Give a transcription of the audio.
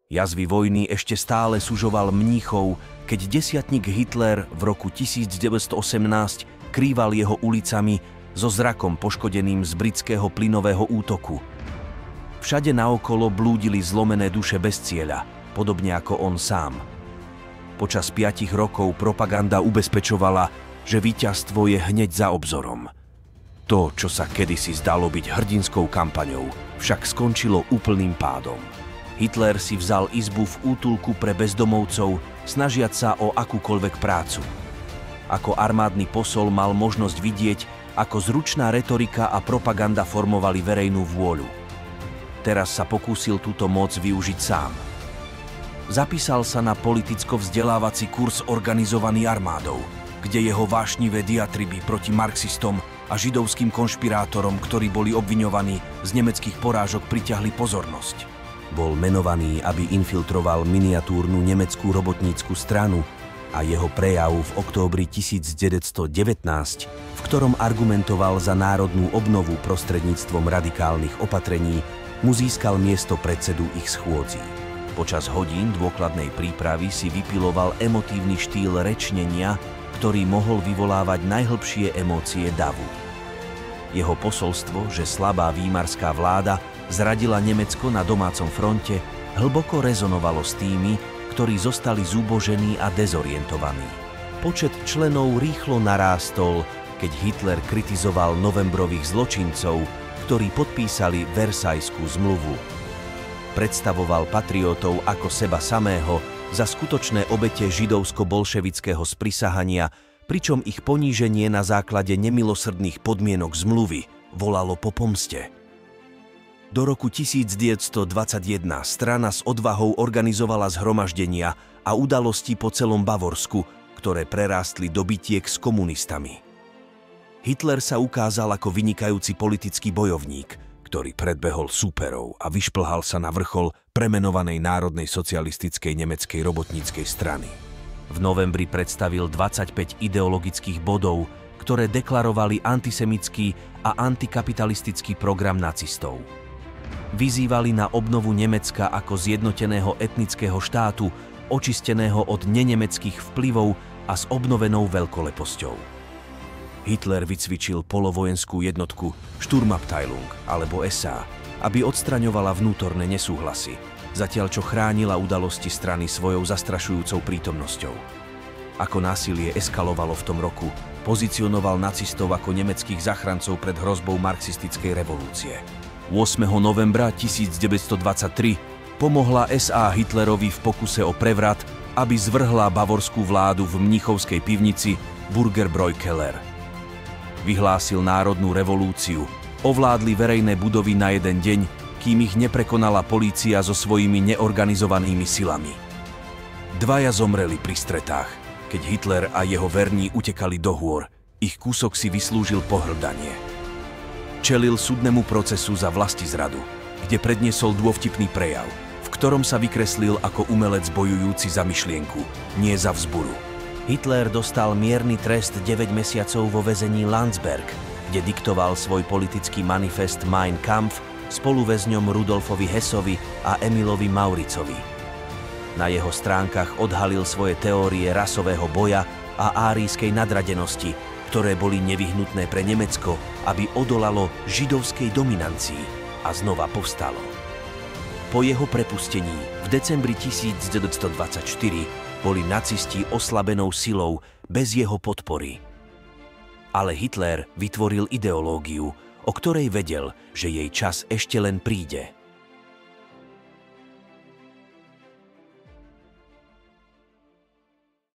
Jazvy vojny ešte stále sužoval mníchov, keď desiatnik Hitler v roku 1918 krýval jeho ulicami so zrakom poškodeným z britského plynového útoku. Všade naokolo blúdili zlomené duše bez cieľa, podobne ako on sám. Počas 5 rokov propaganda ubezpečovala, že víťazstvo je hneď za obzorom. To, čo sa kedysi zdalo byť hrdinskou kampaňou, však skončilo úplným pádom. Hitler si vzal izbu v útulku pre bezdomovcov, snažiac sa o akúkoľvek prácu. Ako armádny posol mal možnosť vidieť, ako zručná retorika a propaganda formovali verejnú vôľu. Teraz sa pokúsil túto moc využiť sám. Zapísal sa na politicko-vzdelávací kurz organizovaný armádou, kde jeho vášnivé diatriby proti marxistom a židovským konšpirátorom, ktorí boli obviňovaní z nemeckých porážok, pritiahli pozornosť. Bol menovaný, aby infiltroval miniatúrnu nemeckú robotnícku stranu a jeho prejav v októbri 1919, v ktorom argumentoval za národnú obnovu prostredníctvom radikálnych opatrení, mu získal miesto predsedu ich schôdzí. Počas hodín dôkladnej prípravy si vypiloval emotívny štýl rečnenia, ktorý mohol vyvolávať najhlbšie emócie davu. Jeho posolstvo, že slabá výmarská vláda zradila Nemecko na domácom fronte, hlboko rezonovalo s tými, ktorí zostali zúbožení a dezorientovaní. Počet členov rýchlo narástol, keď Hitler kritizoval novembrových zločincov, ktorí podpísali Versajskú zmluvu. Predstavoval patriotov ako seba samého za skutočné obete židovsko-bolševického sprisahania, pričom ich poníženie na základe nemilosrdných podmienok zmluvy volalo po pomste. Do roku 1921 strana s odvahou organizovala zhromaždenia a udalosti po celom Bavorsku, ktoré prerástli do bitiek s komunistami. Hitler sa ukázal ako vynikajúci politický bojovník, ktorý predbehol súperov a vyšplhal sa na vrchol premenovanej Národnej socialistickej nemeckej robotníckej strany. V novembri predstavil 25 ideologických bodov, ktoré deklarovali antisemický a antikapitalistický program nacistov. Vyzývali na obnovu Nemecka ako zjednoteného etnického štátu, očisteného od nenemeckých vplyvov a s obnovenou veľkoleposťou. Hitler vycvičil polovojenskú jednotku Sturmabteilung alebo SA, aby odstraňovala vnútorné nesúhlasy, zatiaľ čo chránila udalosti strany svojou zastrašujúcou prítomnosťou. Ako násilie eskalovalo v tom roku, pozicionoval nacistov ako nemeckých zachrancov pred hrozbou marxistickej revolúcie. 8. novembra 1923 pomohla SA Hitlerovi v pokuse o prevrat, aby zvrhla bavorskú vládu v mnichovskej pivnici Burgerbräu-Keller. Vyhlásil národnú revolúciu, ovládli verejné budovy na jeden deň, kým ich neprekonala polícia so svojimi neorganizovanými silami. Dvaja zomreli pri stretách, keď Hitler a jeho verní utekali do hôr. Ich kúsok si vyslúžil pohŕdanie. Čelil súdnemu procesu za vlastizradu, kde predniesol dôvtipný prejav, v ktorom sa vykreslil ako umelec bojujúci za myšlienku, nie za vzburu. Hitler dostal mierny trest 9 mesiacov vo väzení Landsberg, kde diktoval svoj politický manifest Mein Kampf spoluväzňom Rudolfovi Hessovi a Emilovi Mauricovi. Na jeho stránkach odhalil svoje teórie rasového boja a árijskej nadradenosti, ktoré boli nevyhnutné pre Nemecko, aby odolalo židovskej dominancii a znova povstalo. Po jeho prepustení v decembri 1924 boli nacisti oslabenou silou bez jeho podpory. Ale Hitler vytvoril ideológiu, o ktorej vedel, že jej čas ešte len príde.